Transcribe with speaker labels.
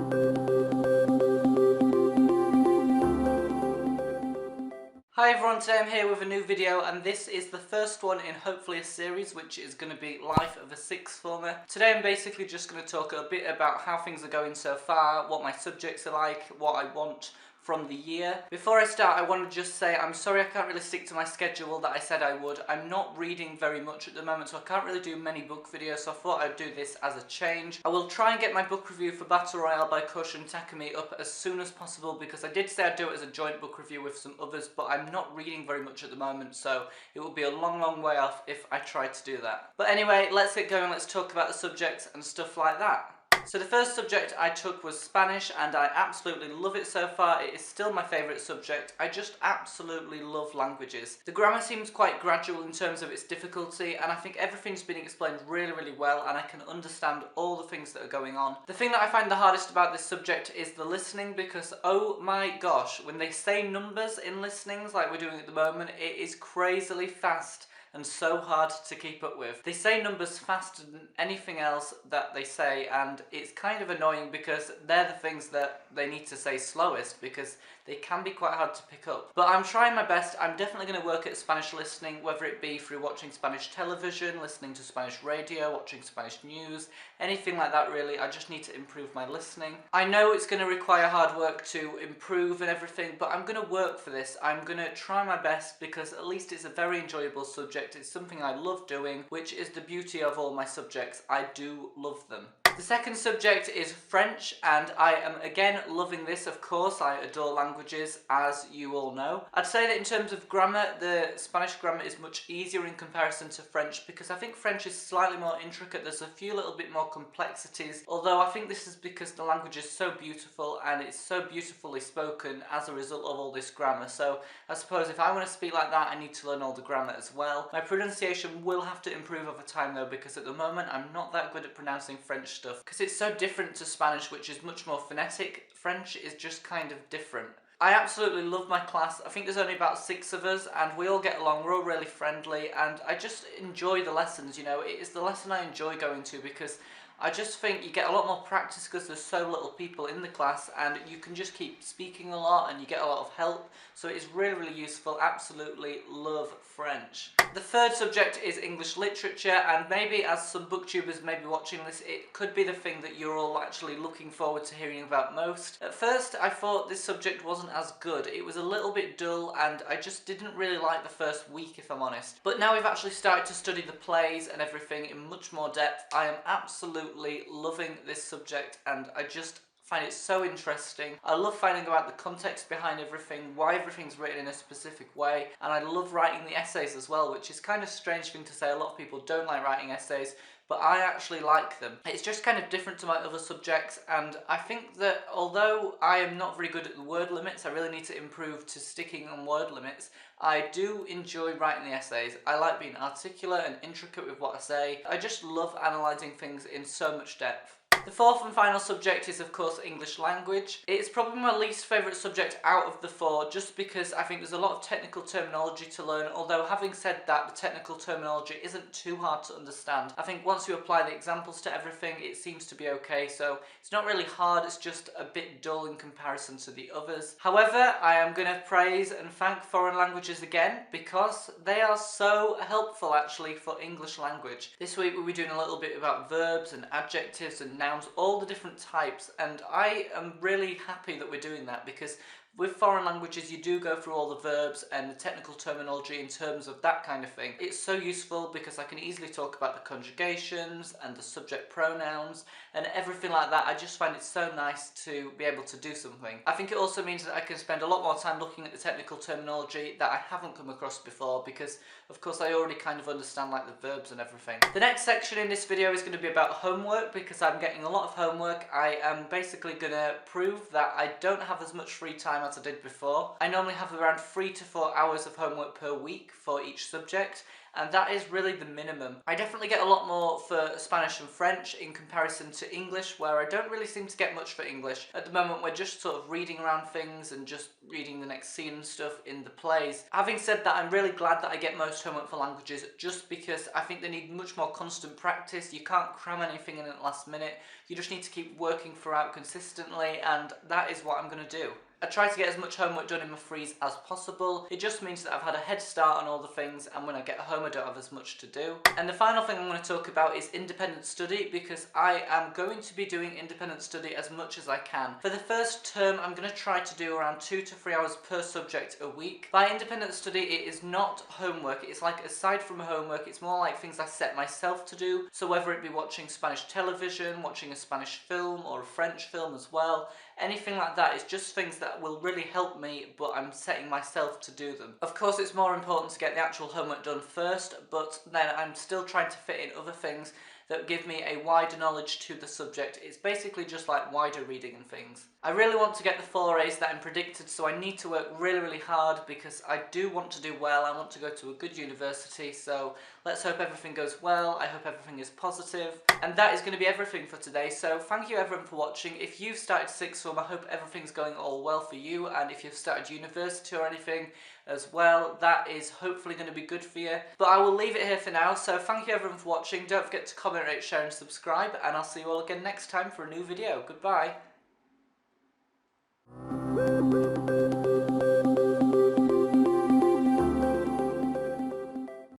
Speaker 1: Hi everyone, today I'm here with a new video and this is the first one in hopefully a series which is going to be Life of a Sixth Former. Today I'm basically just going to talk a bit about how things are going so far, what my subjects are like, what I want from the year. Before I start, I want to just say I'm sorry I can't really stick to my schedule that I said I would. I'm not reading very much at the moment, so I can't really do many book videos, so I thought I'd do this as a change. I will try and get my book review for Battle Royale by Caution Takumi up as soon as possible, because I did say I'd do it as a joint book review with some others, but I'm not reading very much at the moment, so it will be a long way off if I try to do that. But anyway, let's get going, let's talk about the subjects and stuff like that. So the first subject I took was Spanish, and I absolutely love it so far. It is still my favourite subject. I just absolutely love languages. The grammar seems quite gradual in terms of its difficulty, and I think everything's been explained really well, and I can understand all the things that are going on. The thing that I find the hardest about this subject is the listening, because oh my gosh, when they say numbers in listenings like we're doing at the moment, it is crazily fast and so hard to keep up with. They say numbers faster than anything else that they say, and it's kind of annoying because they're the things that they need to say slowest, because they can be quite hard to pick up. But I'm trying my best. I'm definitely going to work at Spanish listening, whether it be through watching Spanish television, listening to Spanish radio, watching Spanish news, anything like that really. I just need to improve my listening. I know it's going to require hard work to improve and everything, but I'm going to work for this. I'm going to try my best, because at least it's a very enjoyable subject. It's something I love doing, which is the beauty of all my subjects. I do love them. The second subject is French, and I am again loving this. Of course, I adore languages, as you all know. I'd say that in terms of grammar, the Spanish grammar is much easier in comparison to French, because I think French is slightly more intricate. There's a few little bit more complexities, although I think this is because the language is so beautiful and it's so beautifully spoken as a result of all this grammar. So I suppose if I want to speak like that, I need to learn all the grammar as well. My pronunciation will have to improve over time though, because at the moment I'm not that good at pronouncing French stuff, because it's so different to Spanish, which is much more phonetic. French is just kind of different. I absolutely love my class. I think there's only about 6 of us and we all get along, we're all really friendly, and I just enjoy the lessons, you know. It is the lesson I enjoy going to, because I just think you get a lot more practice because there's so little people in the class, and you can just keep speaking a lot and you get a lot of help, so it is really useful. Absolutely love French. The third subject is English literature, and maybe as some booktubers may be watching this, it could be the thing that you're all actually looking forward to hearing about most. At first I thought this subject wasn't as good. It was a little bit dull and I just didn't really like the first week, if I'm honest. But now we've actually started to study the plays and everything in much more depth. I am absolutely loving this subject, and I just find it so interesting. I love finding out the context behind everything, why everything's written in a specific way, and I love writing the essays as well, which is kind of a strange thing to say. A lot of people don't like writing essays, but I actually like them. It's just kind of different to my other subjects, and I think that although I am not very good at the word limits, I really need to improve to sticking on word limits, I do enjoy writing the essays. I like being articulate and intricate with what I say. I just love analysing things in so much depth. The fourth and final subject is of course English language. It's probably my least favourite subject out of the 4, just because I think there's a lot of technical terminology to learn, although having said that, the technical terminology isn't too hard to understand. I think once you apply the examples to everything, it seems to be okay, so it's not really hard, it's just a bit dull in comparison to the others. However, I am going to praise and thank foreign languages again, because they are so helpful actually for English language. This week we'll be doing a little bit about verbs and adjectives and nouns, all the different types, and I am really happy that we're doing that, because with foreign languages you do go through all the verbs and the technical terminology in terms of that kind of thing. It's so useful because I can easily talk about the conjugations and the subject pronouns and everything like that. I just find it so nice to be able to do something. I think it also means that I can spend a lot more time looking at the technical terminology that I haven't come across before, because of course I already kind of understand like the verbs and everything. The next section in this video is going to be about homework, because I'm getting a lot of homework. I am basically going to prove that I don't have as much free time as I did before. I normally have around 3 to 4 hours of homework per week for each subject, and that is really the minimum. I definitely get a lot more for Spanish and French in comparison to English, where I don't really seem to get much for English. At the moment we're just sort of reading around things and just reading the next scene and stuff in the plays. Having said that, I'm really glad that I get most homework for languages, just because I think they need much more constant practice. You can't cram anything in at the last minute. You just need to keep working throughout consistently, and that is what I'm going to do. I try to get as much homework done in my frees as possible. It just means that I've had a head start on all the things, and when I get home I don't have as much to do. And the final thing I'm going to talk about is independent study, because I am going to be doing independent study as much as I can. For the first term I'm going to try to do around 2 to 3 hours per subject a week. By independent study, it is not homework, it's like aside from homework, it's more like things I set myself to do. So whether it be watching Spanish television, watching a Spanish film or a French film as well, anything like that is just things that will really help me, but I'm setting myself to do them. Of course, it's more important to get the actual homework done first, but then I'm still trying to fit in other things that give me a wider knowledge to the subject. It's basically just like wider reading and things. I really want to get the 4 A's that I'm predicted, so I need to work really hard because I do want to do well. I want to go to a good university, so let's hope everything goes well. I hope everything is positive. And that is going to be everything for today, so thank you everyone for watching. If you've started sixth form, I hope everything's going all well for you, and if you've started university or anything as well, that is hopefully going to be good for you. But I will leave it here for now, so thank you everyone for watching. Don't forget to comment, rate, share and subscribe, and I'll see you all again next time for a new video. Goodbye.